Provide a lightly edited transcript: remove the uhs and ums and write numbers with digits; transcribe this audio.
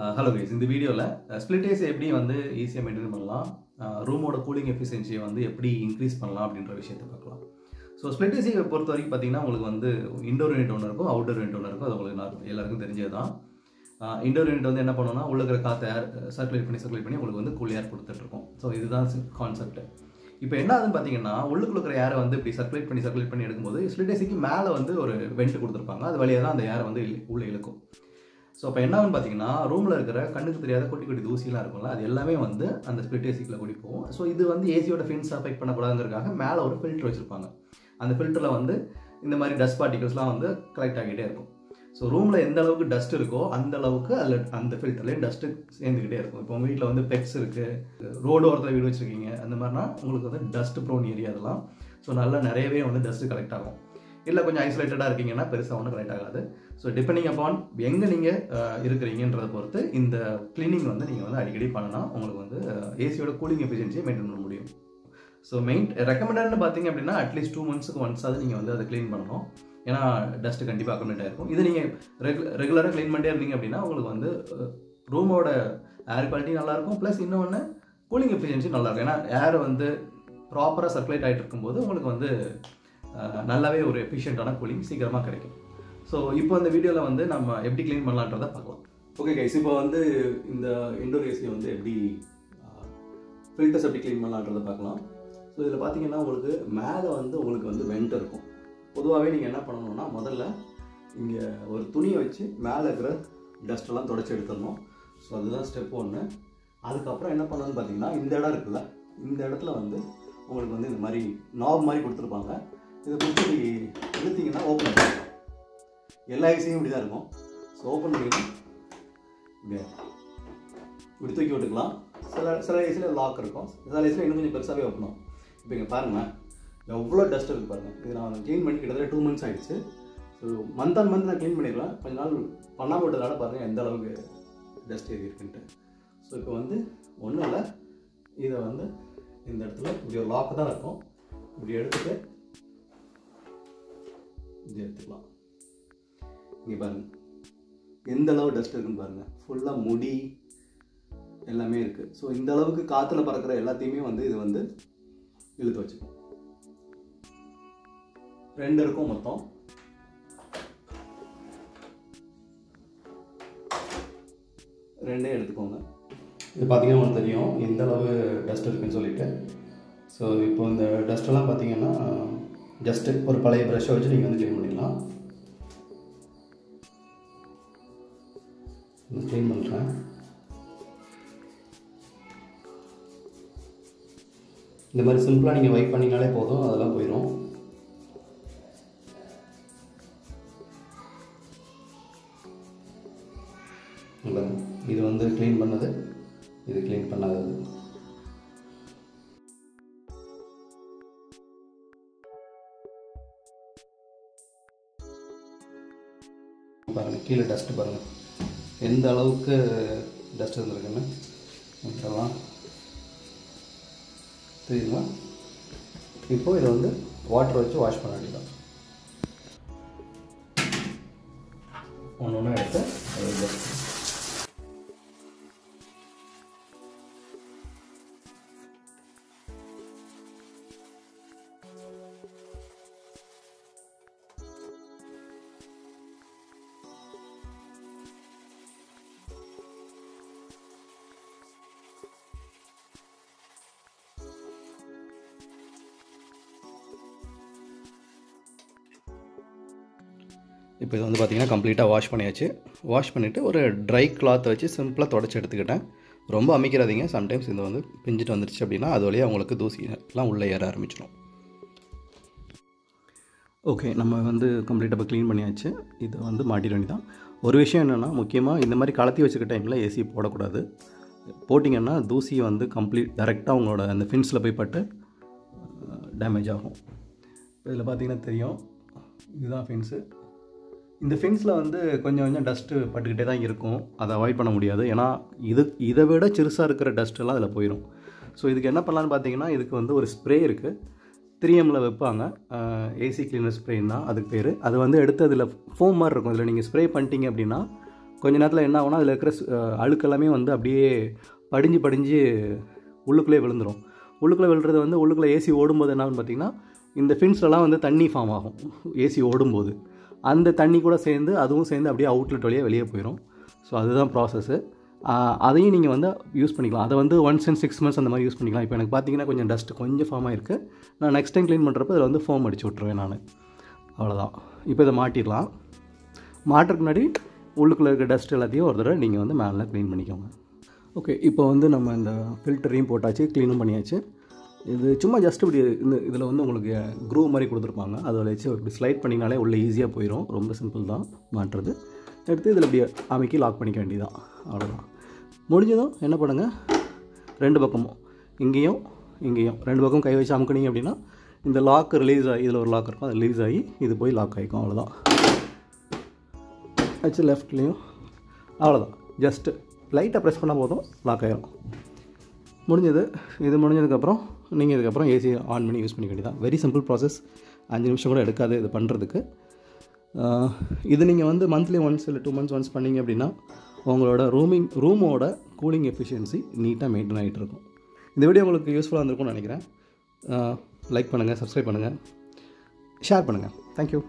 Hello guys, இந்த வீடியோவில் split AC எப்படி வந்து ஈஸியாக மெயின்டைன் பண்ணலாம், ரூமோட கூலிங் எஃபிஷியன்சியை வந்து எப்படி இன்க்ரீஸ் பண்ணலாம் அப்படின்ற விஷயத்தை பார்க்கலாம். ஸோ ஸ்ப்ளிட் ஏசியை பொறுத்த வரைக்கும் பார்த்தீங்கன்னா உங்களுக்கு வந்து இண்டோர் யூனிட் ஒன்று இருக்கும், அவுட்டோர் யூனிட் ஒன்று இருக்கும். அது உங்களுக்கு எல்லாருக்கும் தெரிஞ்சது தான். இண்டோர் யூனிட் வந்து என்ன பண்ணணும்னா உள்ள இருக்கிற காற்று ஏர் சர்க்குலேட் பண்ணி உங்களுக்கு வந்து கூல் ஏர் கொடுத்துட்ருக்கோம். ஸோ இதுதான் கான்செப்ட். இப்போ என்ன ஆகுதுன்னு பார்த்தீங்கன்னா உள்ளுக்குள்ள இருக்கிற ஏரை வந்து இப்படி சர்க்குலேட் பண்ணி எடுக்கும்போது ஸ்ப்ளிட் ஏசிக்கு மேலே வந்து ஒரு வெண்ட் கொடுத்துருப்பாங்க. அது வழியாக தான் அந்த ஏரை வந்து உள்ளே இழுக்கும். ஸோ அப்போ என்ன ஆகுன்னு பார்த்தீங்கன்னா ரூமில் இருக்கிற கண்ணுக்கு தெரியாத குட்டி குட்டி தூசிலாம் இருக்கும்ல, அது எல்லாமே வந்து அந்த ஸ்ப்ளிட் ஏசிக்குள்ள கூடி போகும். ஸோ இது வந்து ஏசியோட ஃபின்ஸ் அஃபெக்ட் பண்ணக்கூடாதுங்கிறதுக்காக மேலே ஒரு ஃபில்டர் வச்சுருப்பாங்க. அந்த ஃபில்டரில் வந்து இந்த மாதிரி டஸ்ட் பார்ட்டிகல்ஸ்லாம் வந்து கலெக்ட் ஆகிட்டே இருக்கும். ஸோ ரூமில் எந்த அளவுக்கு டஸ்ட் இருக்கோ அந்த அளவுக்கு அதில் அந்த ஃபில்டர்லேயும் டஸ்ட்டு சேர்ந்துக்கிட்டே இருக்கும். இப்போ உங்கள் வீட்டில் வந்து பெட்ஸ் இருக்குது, ரோடு ஓரத்தில் வீடு வச்சுருக்கீங்க, அந்த மாதிரினா உங்களுக்கு வந்து டஸ்ட் ப்ரோன் ஏரியா அதெல்லாம். ஸோ நல்லா நிறையவே வந்து டஸ்ட்டு கலெக்ட் ஆகும். இல்லை கொஞ்சம் ஐசோலேட்டடாக இருக்கீங்கன்னா பெருசாக ஒன்றும் கலெக்ட் ஆகாது. ஸோ டிபெண்டிங் அப்பான் எங்கே நீங்கள் இருக்கிறீங்கன்றதை பொறுத்து இந்த கிளீனிங் வந்து நீங்கள் வந்து அடிக்கடி பண்ணால் உங்களுக்கு வந்து ஏசியோட கூலிங் எஃபிஷியன்சியை மெயின்டைன் பண்ண முடியும். ஸோ ரெக்கமெண்டட்னு பார்த்தீங்க அப்படின்னா அட்லீஸ்ட் 2 monthsக்கு ஒன்ஸாவது நீங்கள் வந்து அதை க்ளீன் பண்ணணும். ஏன்னா டஸ்ட்டு கண்டிப்பாக அக்கௌமெண்ட் ஆகிருக்கும். இது நீங்கள் ரெகுலராக க்ளீன் பண்ணிட்டே இருந்தீங்க அப்படின்னா உங்களுக்கு வந்து ரூமோட ஏர் குவாலிட்டி நல்லாயிருக்கும். ப்ளஸ் இன்னொன்று கூலிங் எஃபிஷியன்சி நல்லாயிருக்கும். ஏன்னா ஏர் வந்து ப்ராப்பராக சர்க்குலேட் ஆகிட்டு இருக்கும்போது உங்களுக்கு வந்து நல்லாவே ஒரு எஃபிஷியண்ட்டான கூலிங் சீக்கிரமாக கிடைக்கும். ஸோ இப்போ இந்த வீடியோவில் வந்து நம்ம எப்படி க்ளீன் பண்ணலான்றதை பார்க்கலாம். ஓகே கைஸ், இப்போ வந்து இந்த இண்டோர் ஏசியை வந்து எப்படி ஃபில்டர்ஸ் எப்படி க்ளீன் பண்ணலான்றதை பார்க்கலாம். ஸோ இதில் பார்த்தீங்கன்னா உங்களுக்கு மேலே வந்து உங்களுக்கு வந்து வெண்ட் இருக்கும். பொதுவாகவே நீங்கள் என்ன பண்ணணும்னா முதல்ல இங்கே ஒரு துணியை வச்சு மேலே இருக்கிற டஸ்ட்டெல்லாம் தொடச்சி எடுத்துடணும். ஸோ அதுதான் ஸ்டெப் 1. அதுக்கப்புறம் என்ன பண்ணணும்னு பார்த்தீங்கன்னா இந்த இடம் இருக்குல்ல, இந்த இடத்துல வந்து உங்களுக்கு வந்து இந்த மாதிரி நாப் மாதிரி கொடுத்துருப்பாங்க. இதை கொடுத்து எடுத்தீங்கன்னா ஓப்பன் பண்ணிக்கலாம். எல்லா ஏசியும் இப்படி தான் இருக்கும். ஸோ ஓப்பன் பண்ணிங்கன்னா இப்படி தூக்கி விட்டுக்கலாம். சில ஏசியில் லாக் இருக்கும், சில ஏசியில் இன்னும் கொஞ்சம் பெருசாகவே ஓப்பனும். இப்போ இங்கே பாருங்கள் எவ்வளோ டஸ்ட் இருக்குது பாருங்கள். இது நான் க்ளீன் பண்ணி கிட்டத்தட்ட 2 months ஆகிடுச்சு. ஸோ மந்த் ஆன் மந்த் நான் க்ளீன் பண்ணிடலாம். கொஞ்ச நாள் பண்ணாமல் விட்டதால பாருங்கள் எந்த அளவுக்கு டஸ்ட் ஏறி இருக்குன்ட்டு. ஸோ இப்போ வந்து ஒன்றும் இல்லை, இதை வந்து இந்த இடத்துல இப்படி ஒரு லாக்கு தான் இருக்கும். இப்படி எடுத்துகிட்டு இது எடுத்துக்கலாம். இங்கே பாருங்கள் எந்த அளவு டஸ்ட் இருக்குன்னு பாருங்கள். ஃபுல்லாக முடி எல்லாமே இருக்குது. ஸோ இந்த அளவுக்கு காற்றுல பறக்கிற எல்லாத்தையுமே வந்து இது வந்து இழுத்து வச்சுக்கும். 2 இருக்கும் மொத்தம். ரெண்டே எடுத்துக்கோங்க. இது பார்த்தீங்கன்னா உங்களுக்கு தெரியும் எந்த அளவு டஸ்ட் இருக்குன்னு சொல்லிட்டு. ஸோ இப்போ இந்த டஸ்ட்டெல்லாம் பார்த்தீங்கன்னா ஜஸ்ட்டு ஒரு பழைய ப்ரஷ்ஷை வச்சு நீங்கள் வந்து க்ளீன் பண்ணிடலாம். க்ளீன் பண்ணுறேன். இந்த மாதிரி சிம்பிளாக நீங்கள் வைப் பண்ணிங்கனாலே போதும், அதெல்லாம் போயிடும். இது வந்து க்ளீன் பண்ணது, இது க்ளீன் பண்ணாதது. பாருங்கள் கீழே டஸ்ட்டு பாருங்கள் எந்த அளவுக்கு டஸ்ட் இருந்திருக்குன்னு. இதெல்லாம் தெரியுமா? இப்போது இதை வந்து வாட்டர் வச்சு வாஷ் பண்ண வேண்டியதான். ஒன்று ஒன்று எடுத்து இப்போ இது வந்து பார்த்திங்கன்னா கம்ப்ளீட்டாக வாஷ் பண்ணியாச்சு. வாஷ் பண்ணிவிட்டு ஒரு ட்ரை கிளாத் வச்சு சிம்பிளாக தொடச்சி எடுத்துக்கிட்டேன். ரொம்ப அமைக்கிறாதீங்க. சம்டைம்ஸ் இது வந்து பிஞ்சிட்டு வந்துருச்சு அப்படின்னா அது வழியாக உங்களுக்கு தூசிலாம் உள்ளே ஏற ஆரம்பிச்சிடும். ஓகே, நம்ம வந்து கம்ப்ளீட்டாக இப்போ க்ளீன் பண்ணியாச்சு. இதை வந்து மாட்டிட வேண்டியதான். ஒரு விஷயம் என்னென்னா முக்கியமாக இந்த மாதிரி கலத்தி வச்சுக்க டைமில் ஏசி போடக்கூடாது. போட்டிங்கன்னா தூசி வந்து டைரெக்டாக உங்களோட அந்த ஃபின்ஸில் போய் பட்டு டேமேஜ் ஆகும். இதில் பார்த்திங்கன்னா தெரியும் இதுதான் ஃபின்ஸு. இந்த ஃபின்ஸில் வந்து கொஞ்சம் டஸ்ட்டு பட்டுக்கிட்டே தான் இருக்கும். அதை அவாய்ட் பண்ண முடியாது. ஏன்னா இதை விட சிறுசாக இருக்கிற டஸ்ட்டெல்லாம் அதில் போயிடும். ஸோ இதுக்கு என்ன பண்ணலான்னு பார்த்தீங்கன்னா இதுக்கு வந்து ஒரு ஸ்ப்ரே இருக்குது. 3Mல வைப்பாங்க, ஏசி கிளீனர் ஸ்ப்ரேன்னா அதுக்கு பேர். அது வந்து எடுத்து அதில் ஃபோம் மாதிரி இருக்கும். இதில் நீங்கள் ஸ்ப்ரே பண்ணிட்டீங்க அப்படின்னா கொஞ்ச நேரத்தில் என்ன ஆகும்னா அதில் இருக்கிற அழுக்கு எல்லாமே வந்து அப்படியே படிஞ்சு உள்ளுக்குள்ளே விழுந்துடும். உள்ளுக்குள்ளே விழுறது வந்து உள்ளுக்குள்ளே ஏசி ஓடும்போது என்ன ஆகும்னு பார்த்திங்கன்னா இந்த ஃபின்ஸ்லலாம் வந்து தண்ணி ஃபார்ம் ஆகும். ஏசி ஓடும்போது அந்த தண்ணி கூட சேர்ந்து அதுவும் சேர்ந்து அப்படியே அவுட்லெட் வழியாக வெளியே போயிடும். ஸோ அதுதான் ப்ராசஸ்ஸு. அதையும் நீங்கள் வந்து யூஸ் பண்ணிக்கலாம். அதை வந்து 1 in 6 months அந்த மாதிரி யூஸ் பண்ணிக்கலாம். இப்போ எனக்கு பார்த்தீங்கன்னா கொஞ்சம் டஸ்ட்டு கொஞ்சம் ஃபார்ம் ஆகிருக்கு. நான் நெக்ஸ்ட் டைம் க்ளீன் பண்ணுறப்ப இதில் வந்து ஃபோம் அடிச்சு விட்ருவேன் நான். அவ்வளோதான். இப்போ இதை மாட்டிடலாம். மாட்டுறதுக்கு முன்னாடி உள்ளுக்குள்ளே இருக்க டஸ்ட் எல்லாத்தையும் ஒரு தடவை நீங்கள் வந்து மேலே க்ளீன் பண்ணிக்கோங்க. ஓகே, இப்போ வந்து நம்ம இந்த ஃபில்டரையும் போட்டாச்சு, க்ளீனும் பண்ணியாச்சு. இது சும்மா ஜஸ்ட் இப்படி இதில் வந்து உங்களுக்கு க்ரூ மாதிரி கொடுத்துருப்பாங்க. அதில் வச்சு இப்படி ஸ்லைட் பண்ணிங்கனாலே உள்ளே ஈஸியாக போயிடும். ரொம்ப சிம்பிள் தான் மாட்டுறது. எடுத்து இதில் இப்படி அமைக்கி லாக் பண்ணிக்க வேண்டியதான். அவ்வளோதான். முடிஞ்சதும் என்ன பண்ணுங்கள், 2 பக்கமும் இங்கேயும் 2 பக்கம் கை வச்சு அமுக்குனீங்க அப்படின்னா இந்த லாக் ரிலீஸ் ஆகி, இதில் ஒரு லாக் இருக்கும், அது ரிலீஸ் ஆகி இது போய் லாக் ஆகிக்கும். அவ்வளோதான். வச்சு லெஃப்ட்லேயும் அவ்வளோதான். ஜஸ்ட்டு லைட்டாக ப்ரெஸ் பண்ணால் போதும், லாக் ஆகிடும். முடிஞ்சது. இது முடிஞ்சதுக்கப்புறம் நீங்கள் இதுக்கப்புறம் ஏசி ஆன் பண்ணி யூஸ் பண்ணிக்க வேண்டியதான். Very simple process. 5 நிமிஷம் கூட எடுக்காது இது பண்ணுறதுக்கு. இது நீங்கள் வந்து மந்த்லி ஒன்ஸ் இல்லை 2 months ஒன்ஸ் பண்ணிங்க அப்படின்னா உங்களோட ரூமோட கூலிங் எஃபிஷியன்சி நீட்டாக மெயின்டைன் ஆகிட்டு இருக்கும். இந்த வீடியோ உங்களுக்கு யூஸ்ஃபுல்லாக இருந்திருக்கும்னு நினைக்கிறேன். லைக் பண்ணுங்கள், சப்ஸ்கிரைப் பண்ணுங்கள், ஷேர் பண்ணுங்கள். தேங்க்யூ.